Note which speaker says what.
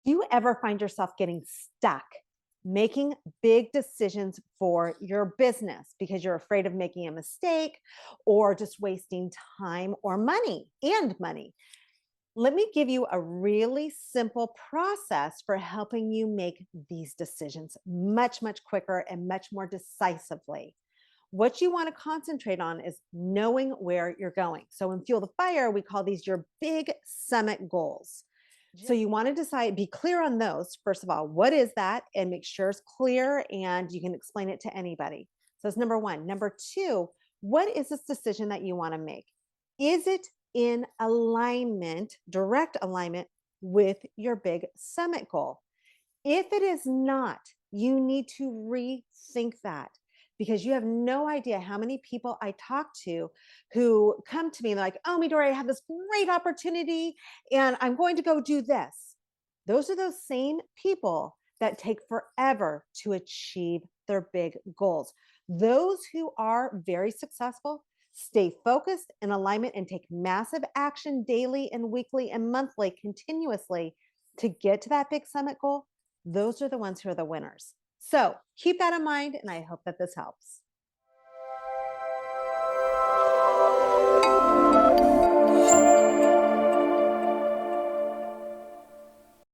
Speaker 1: Do you ever find yourself getting stuck making big decisions for your business because you're afraid of making a mistake or just wasting time or money and money? Let me give you a really simple process for helping you make these decisions much, much quicker and much more decisively. What you want to concentrate on is knowing where you're going. So in Fuel the Fire, we call these your big summit goals. So you want to decide, be clear on those. First of all, what is that? And make sure it's clear and you can explain it to anybody. So that's number one. Number two, what is this decision that you want to make? Is it in alignment, direct alignment with your big summit goal? If it is not, you need to rethink that because you have no idea how many people I talk to who come to me and they're like, oh, Midori, I have this great opportunity and I'm going to go do this. Those are those same people that take forever to achieve their big goals. Those who are very successful stay focused in alignment and take massive action daily and weekly and monthly continuously to get to that big summit goal. Those are the ones who are the winners. So keep that in mind, and I hope that this helps.